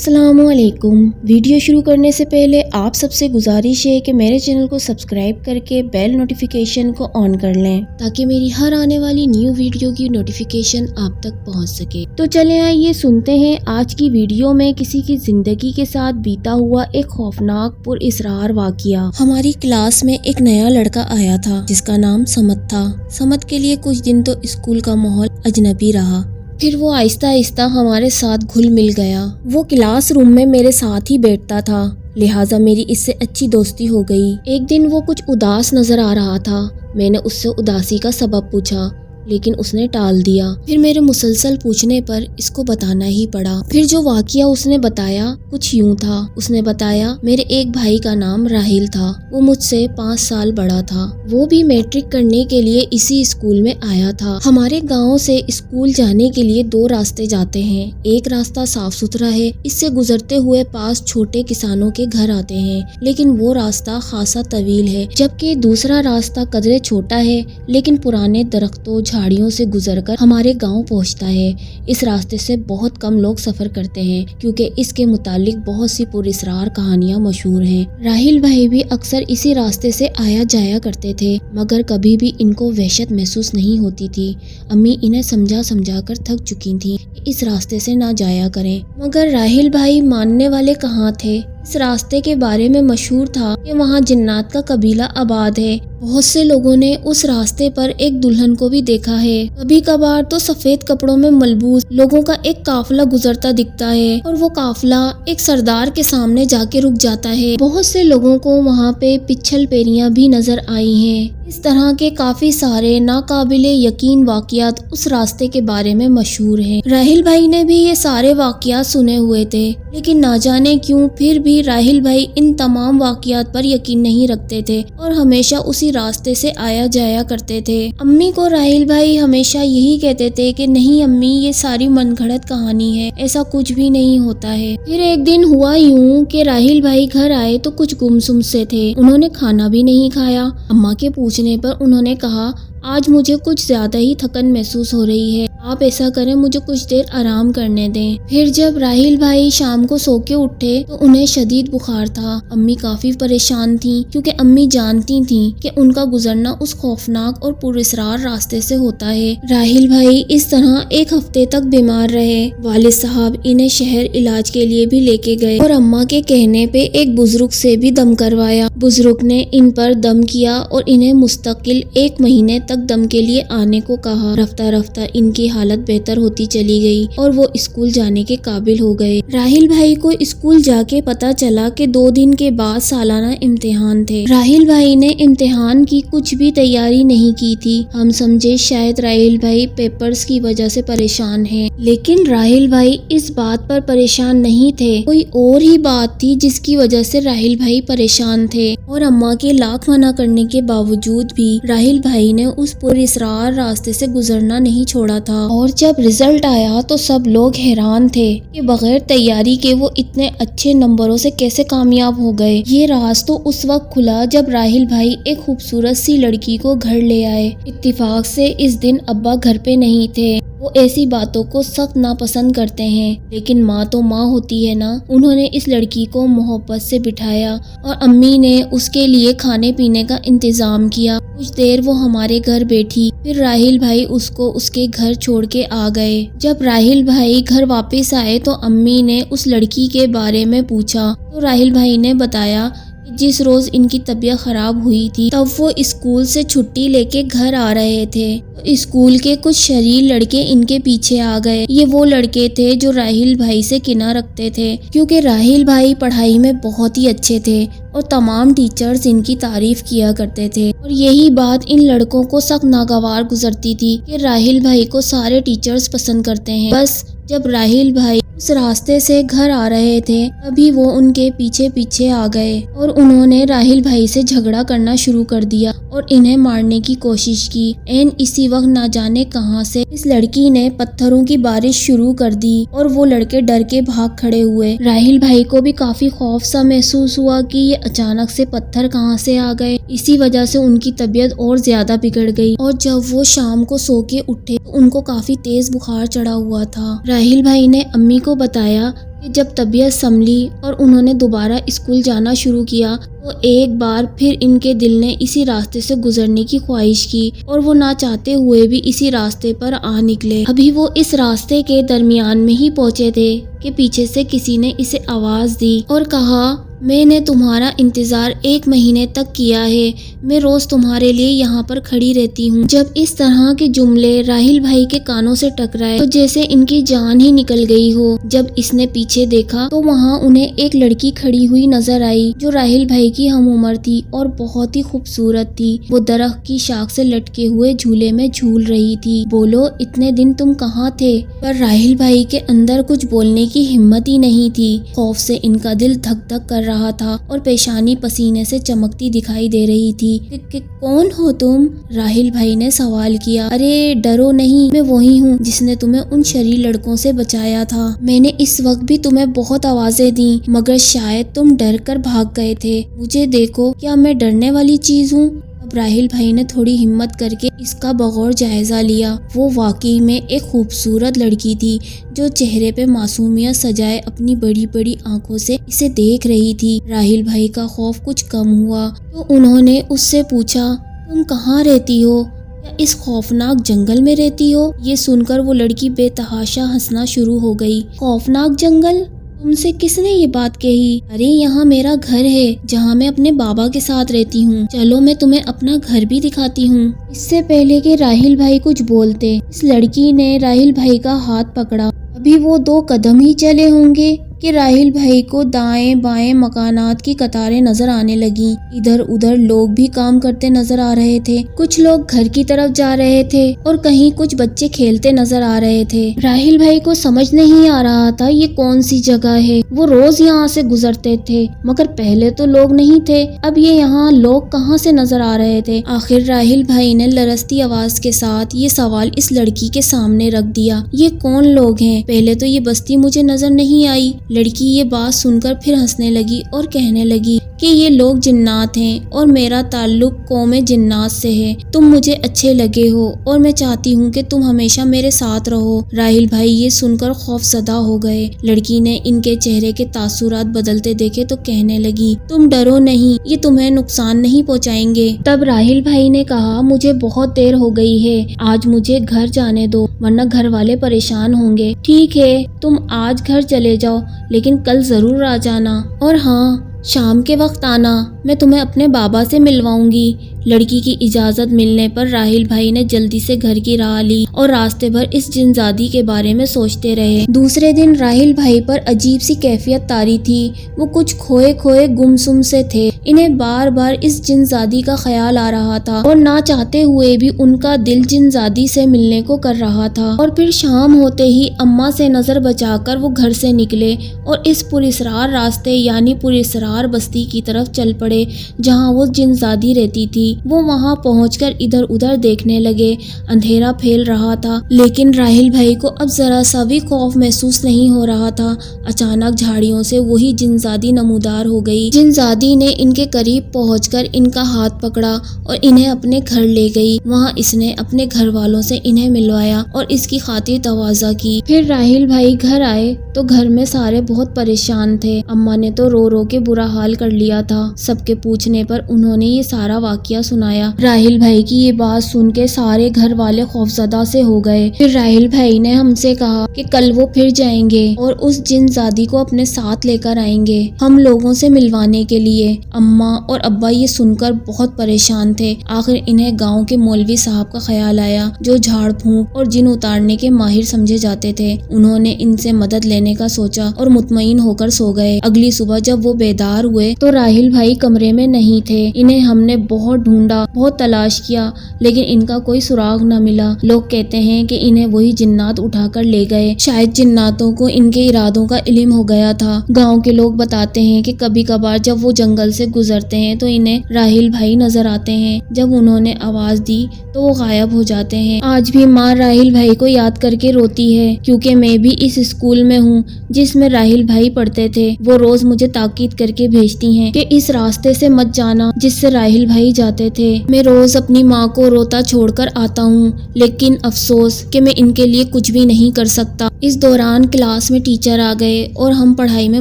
السلام علیکم۔ ویڈیو شروع کرنے سے پہلے آپ سب سے گزارش ہے کہ میرے چینل کو سبسکرائب کر کے بیل نوٹیفیکیشن کو آن کر لیں تاکہ میری ہر آنے والی نیو ویڈیو کی نوٹیفیکیشن آپ تک پہنچ سکے۔ تو چلیں آئیے سنتے ہیں آج کی ویڈیو میں کسی کی زندگی کے ساتھ بیتا ہوا ایک خوفناک پر اسرار واقعہ۔ ہماری کلاس میں ایک نیا لڑکا آیا تھا جس کا نام سمت تھا۔ سمت کے لیے کچھ دن تو اسکول کا ماحول اجنبی رہا، پھر وہ آہستہ آہستہ ہمارے ساتھ گھل مل گیا۔ وہ کلاس روم میں میرے ساتھ ہی بیٹھتا تھا، لہٰذا میری اس سے اچھی دوستی ہو گئی۔ ایک دن وہ کچھ اداس نظر آ رہا تھا۔ میں نے اس سے اداسی کا سبب پوچھا لیکن اس نے ٹال دیا۔ پھر میرے مسلسل پوچھنے پر اس کو بتانا ہی پڑا۔ پھر جو واقعہ اس نے بتایا کچھ یوں تھا۔ اس نے بتایا میرے ایک بھائی کا نام راہیل تھا، وہ مجھ سے 5 سال بڑا تھا، وہ بھی میٹرک کرنے کے لیے اسی اسکول میں آیا تھا۔ ہمارے گاؤں سے اسکول جانے کے لیے 2 راستے جاتے ہیں، ایک راستہ صاف ستھرا ہے، اس سے گزرتے ہوئے پاس چھوٹے کسانوں کے گھر آتے ہیں، لیکن وہ راستہ خاصا طویل ہے، جبکہ دوسرا راستہ قدرے چھوٹا ہے لیکن پرانے درختوں جھاڑیوں سے گزر کر ہمارے گاؤں پہنچتا ہے۔ اس راستے سے بہت کم لوگ سفر کرتے ہیں کیونکہ اس کے متعلق بہت سی پر اسرار کہانیاں مشہور ہیں۔ راہیل بھائی بھی اکثر اسی راستے سے آیا جایا کرتے تھے مگر کبھی بھی ان کو وحشت محسوس نہیں ہوتی تھی۔ امی انہیں سمجھا کر تھک چکی تھیں کہ اس راستے سے نہ جایا کریں، مگر راہیل بھائی ماننے والے کہاں تھے۔ اس راستے کے بارے میں مشہور تھا کہ وہاں جنات کا قبیلہ آباد ہے۔ بہت سے لوگوں نے اس راستے پر ایک دلہن کو بھی دیکھا ہے۔ کبھی کبھار تو سفید کپڑوں میں ملبوس لوگوں کا ایک قافلہ گزرتا دکھتا ہے اور وہ قافلہ ایک سردار کے سامنے جا کے رک جاتا ہے۔ بہت سے لوگوں کو وہاں پہ پچھل پیریاں بھی نظر آئی ہیں۔ اس طرح کے کافی سارے ناقابل یقین واقعات اس راستے کے بارے میں مشہور ہیں۔ راہیل بھائی نے بھی یہ سارے واقعات سنے ہوئے تھے، لیکن نہ جانے کیوں پھر بھی راہیل بھائی ان تمام واقعات پر یقین نہیں رکھتے تھے اور ہمیشہ اسی راستے سے آیا جایا کرتے تھے۔ امی کو راہیل بھائی ہمیشہ یہی کہتے تھے کہ نہیں امی، یہ ساری من گھڑت کہانی ہے، ایسا کچھ بھی نہیں ہوتا ہے۔ پھر ایک دن ہوا یوں کہ راہیل بھائی گھر آئے تو کچھ گمسم سے تھے، انہوں نے کھانا بھی نہیں کھایا۔ اماں کے پوچھنے پر انہوں نے کہا آج مجھے کچھ زیادہ ہی تھکن محسوس ہو رہی ہے، آپ ایسا کریں مجھے کچھ دیر آرام کرنے دیں۔ پھر جب راہیل بھائی شام کو سو کے اٹھے تو انہیں شدید بخار تھا۔ امی کافی پریشان تھیں کیونکہ امی جانتی تھیں کہ ان کا گزرنا اس خوفناک اور پر اسرار راستے سے ہوتا ہے۔ راہیل بھائی اس طرح ایک ہفتے تک بیمار رہے۔ والد صاحب انہیں شہر علاج کے لیے بھی لے کے گئے اور اماں کے کہنے پہ ایک بزرگ سے بھی دم کروایا۔ بزرگ نے ان پر دم کیا اور انہیں مستقل 1 مہینے تک دم کے لیے آنے کو کہا۔ رفتہ رفتہ ان کی حالت بہتر ہوتی چلی گئی اور وہ اسکول جانے کے قابل ہو گئے۔ راہیل بھائی کو اسکول جا کے پتا چلا کہ 2 دن کے بعد سالانہ امتحان تھے۔ راہیل بھائی نے امتحان کی کچھ بھی تیاری نہیں کی تھی۔ ہم سمجھے شاید راہیل بھائی پیپرز کی وجہ سے پریشان ہیں، لیکن راہیل بھائی اس بات پر پریشان نہیں تھے، کوئی اور ہی بات تھی جس کی وجہ سے راہیل بھائی پریشان تھے اور اماں کے لاکھ منع کرنے کے باوجود بھی راہیل بھائی نے اس پر اسرار راستے سے گزرنا نہیں چھوڑا تھا۔ اور جب رزلٹ آیا تو سب لوگ حیران تھے کہ بغیر تیاری کے وہ اتنے اچھے نمبروں سے کیسے کامیاب ہو گئے۔ یہ راز تو اس وقت کھلا جب راہیل بھائی ایک خوبصورت سی لڑکی کو گھر لے آئے۔ اتفاق سے اس دن ابا گھر پہ نہیں تھے، وہ ایسی باتوں کو سخت ناپسند کرتے ہیں، لیکن ماں تو ماں ہوتی ہے نا۔ انہوں نے اس لڑکی کو محبت سے بٹھایا اور امی نے اس کے لیے کھانے پینے کا انتظام کیا۔ کچھ دیر وہ ہمارے گھر بیٹھی، پھر راہیل بھائی اس کو اس کے گھر چھوڑ کے آ گئے۔ جب راہیل بھائی گھر واپس آئے تو امی نے اس لڑکی کے بارے میں پوچھا تو راہیل بھائی نے بتایا کہ جس روز ان کی طبیعت خراب ہوئی تھی تب وہ اسکول سے چھٹی لے کے گھر آ رہے تھے۔ اسکول کے کچھ شریر لڑکے ان کے پیچھے آ گئے۔ یہ وہ لڑکے تھے جو راہیل بھائی سے کنارہ رکھتے تھے کیونکہ راہیل بھائی پڑھائی میں بہت ہی اچھے تھے اور تمام ٹیچرز ان کی تعریف کیا کرتے تھے، اور یہی بات ان لڑکوں کو سخت ناگوار گزرتی تھی کہ راہیل بھائی کو سارے ٹیچرز پسند کرتے ہیں۔ بس جب راہیل بھائی اس راستے سے گھر آ رہے تھے تبھی وہ ان کے پیچھے پیچھے آ گئے اور انہوں نے راہیل بھائی سے جھگڑا کرنا شروع کر دیا اور انہیں مارنے کی کوشش کی۔ اسی وقت نہ جانے کہاں سے اس لڑکی نے پتھروں کی بارش شروع کر دی اور وہ لڑکے ڈر کے بھاگ کھڑے ہوئے۔ راہیل بھائی کو بھی کافی خوف سا محسوس ہوا کہ یہ اچانک سے پتھر کہاں سے آ گئے، اسی وجہ سے ان کی طبیعت اور زیادہ بگڑ گئی اور جب وہ شام کو سو کے اٹھے تو ان کو کافی تیز بخار چڑھا ہوا تھا۔ راہیل بھائی نے امی کو بتایا کہ جب طبیعت سنبھلی اور انہوں نے دوبارہ اسکول جانا شروع کیا تو ایک بار پھر ان کے دل نے اسی راستے سے گزرنے کی خواہش کی اور وہ نہ چاہتے ہوئے بھی اسی راستے پر آ نکلے۔ ابھی وہ اس راستے کے درمیان میں ہی پہنچے تھے کہ پیچھے سے کسی نے اسے آواز دی اور کہا، میں نے تمہارا انتظار 1 مہینے تک کیا ہے، میں روز تمہارے لیے یہاں پر کھڑی رہتی ہوں۔ جب اس طرح کے جملے راہیل بھائی کے کانوں سے ٹکرائے تو جیسے ان کی جان ہی نکل گئی ہو۔ جب اس نے پیچھے دیکھا تو وہاں انہیں ایک لڑکی کھڑی ہوئی نظر آئی جو راہیل بھائی کی ہم عمر تھی اور بہت ہی خوبصورت تھی۔ وہ درخت کی شاخ سے لٹکے ہوئے جھولے میں جھول رہی تھی۔ بولو، اتنے دن تم کہاں تھے؟ پر راہیل بھائی کے اندر کچھ بولنے کی ہمت ہی نہیں تھی۔ خوف سے ان کا دل دھک دھک کر رہا تھا اور پیشانی پسینے سے چمکتی دکھائی دے رہی تھی۔ کہ کون ہو تم؟ راہیل بھائی نے سوال کیا۔ ارے ڈرو نہیں، میں وہی ہوں جس نے تمہیں ان شریر لڑکوں سے بچایا تھا۔ میں نے اس وقت بھی تمہیں بہت آوازیں دیں مگر شاید تم ڈر کر بھاگ گئے تھے۔ مجھے دیکھو، کیا میں ڈرنے والی چیز ہوں؟ اب راہیل بھائی نے تھوڑی ہمت کر کے اس کا بغور جائزہ لیا۔ وہ واقعی میں ایک خوبصورت لڑکی تھی جو چہرے پہ معصومیت سجائے اپنی بڑی بڑی آنکھوں سے اسے دیکھ رہی تھی۔ راہیل بھائی کا خوف کچھ کم ہوا تو انہوں نے اس سے پوچھا، تم کہاں رہتی ہو؟ کیا اس خوفناک جنگل میں رہتی ہو؟ یہ سن کر وہ لڑکی بے تحاشا ہنسنا شروع ہو گئی۔ خوفناک جنگل؟ تم سے کس نے یہ بات کہی؟ ارے یہاں میرا گھر ہے جہاں میں اپنے بابا کے ساتھ رہتی ہوں۔ چلو میں تمہیں اپنا گھر بھی دکھاتی ہوں۔ اس سے پہلے کہ راہیل بھائی کچھ بولتے، اس لڑکی نے راہیل بھائی کا ہاتھ پکڑا۔ ابھی وہ 2 قدم ہی چلے ہوں گے کہ راہیل بھائی کو دائیں بائیں مکانات کی قطاریں نظر آنے لگیں۔ ادھر ادھر لوگ بھی کام کرتے نظر آ رہے تھے۔ کچھ لوگ گھر کی طرف جا رہے تھے اور کہیں کچھ بچے کھیلتے نظر آ رہے تھے۔ راہیل بھائی کو سمجھ نہیں آ رہا تھا یہ کون سی جگہ ہے۔ وہ روز یہاں سے گزرتے تھے مگر پہلے تو لوگ نہیں تھے، اب یہ یہاں لوگ کہاں سے نظر آ رہے تھے؟ آخر راہیل بھائی نے لرزتی آواز کے ساتھ یہ سوال اس لڑکی کے سامنے رکھ دیا، یہ کون لوگ ہیں؟ پہلے تو یہ بستی مجھے نظر نہیں آئی۔ لڑکی یہ بات سن کر پھر ہنسنے لگی اور کہنے لگی کہ یہ لوگ جنات ہیں اور میرا تعلق قوم جنات سے ہے۔ تم مجھے اچھے لگے ہو اور میں چاہتی ہوں کہ تم ہمیشہ میرے ساتھ رہو۔ راہیل بھائی یہ سن کر خوف زدہ ہو گئے۔ لڑکی نے ان کے چہرے کے تاثرات بدلتے دیکھے تو کہنے لگی، تم ڈرو نہیں، یہ تمہیں نقصان نہیں پہنچائیں گے۔ تب راہیل بھائی نے کہا، مجھے بہت دیر ہو گئی ہے، آج مجھے گھر جانے دو ورنہ گھر والے پریشان ہوں گے۔ ٹھیک ہے، تم آج گھر چلے جاؤ لیکن کل ضرور آ جانا، اور ہاں شام کے وقت آنا، میں تمہیں اپنے بابا سے ملواؤں گی۔ لڑکی کی اجازت ملنے پر راہیل بھائی نے جلدی سے گھر کی راہ لی اور راستے بھر اس جنزادی کے بارے میں سوچتے رہے۔ دوسرے دن راہیل بھائی پر عجیب سی کیفیت طاری تھی، وہ کچھ کھوئے کھوئے گمسم سے تھے۔ انہیں بار بار اس جنزادی کا خیال آ رہا تھا اور نہ چاہتے ہوئے بھی ان کا دل جنزادی سے ملنے کو کر رہا تھا۔ اور پھر شام ہوتے ہی اماں سے نظر بچا کر وہ گھر سے نکلے اور اس پراسرار راستے یعنی پراسرار بستی کی طرف چل پڑے جہاں وہ جنزادی رہتی تھی۔ وہ وہاں پہنچ کر ادھر ادھر دیکھنے لگے۔ اندھیرا پھیل رہا تھا لیکن راہیل بھائی کو اب ذرا سا بھی خوف محسوس نہیں ہو رہا تھا۔ اچانک جھاڑیوں سے وہی جنزادی نمودار ہو گئی۔ جنزادی نے ان کے قریب پہنچ کر ان کا ہاتھ پکڑا اور انہیں اپنے گھر لے گئی۔ وہاں اس نے اپنے گھر والوں سے انہیں ملوایا اور اس کی خاطر تواضع کی۔ پھر راہیل بھائی گھر آئے تو گھر میں سارے بہت پریشان تھے۔ اماں نے تو رو رو کے برا حال کر لیا تھا۔ سب کے پوچھنے پر انہوں نے یہ سارا واقعہ سنایا۔ راہیل بھائی کی یہ بات سن کے سارے گھر والے خوفزدہ سے ہو گئے۔ پھر راہیل بھائی نے ہم سے کہا کہ کل وہ پھر جائیں گے اور اس جنزادی کو اپنے ساتھ لے کر آئیں گے ہم لوگوں سے ملوانے کے لیے۔ اماں اور ابا یہ سن کر بہت پریشان تھے۔ آخر انہیں گاؤں کے مولوی صاحب کا خیال آیا جو جھاڑ پھونک اور جن اتارنے کے ماہر سمجھے جاتے تھے۔ انہوں نے ان سے مدد لینے کا سوچا اور مطمئن ہو کر سو گئے۔ اگلی صبح جب وہ بیدار ہوئے تو راہیل بھائی کمرے میں نہیں تھے۔ انہیں ہم نے بہت ڈھونڈا، بہت تلاش کیا لیکن ان کا کوئی سراغ نہ ملا۔ لوگ کہتے ہیں کہ انہیں وہی جنات اٹھا کر لے گئے۔ شاید جناتوں کو ان کے ارادوں کا علم ہو گیا تھا۔ گاؤں کے لوگ بتاتے ہیں کہ کبھی کبھار جب وہ جنگل سے گزرتے ہیں تو انہیں راہیل بھائی نظر آتے ہیں۔ جب انہوں نے آواز دی تو وہ غائب ہو جاتے ہیں۔ آج بھی ماں راہیل بھائی کو یاد کر کے روتی ہے کیونکہ میں بھی اس اسکول میں ہوں جس میں راہیل بھائی پڑھتے تھے۔ وہ روز مجھے تاکید کر کے بھیجتی ہیں کہ اس راستے سے مت جانا جس سے راہیل بھائی جاتے ہوتے تھے۔ میں روز اپنی ماں کو روتا چھوڑ کر آتا ہوں، لیکن افسوس کہ میں ان کے لیے کچھ بھی نہیں کر سکتا۔ اس دوران کلاس میں ٹیچر آ گئے اور ہم پڑھائی میں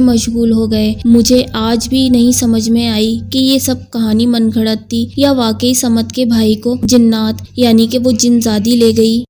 مشغول ہو گئے۔ مجھے آج بھی نہیں سمجھ میں آئی کہ یہ سب کہانی من گھڑت تھی یا واقعی سمت کے بھائی کو جنات یعنی کہ وہ جن زادی لے گئی۔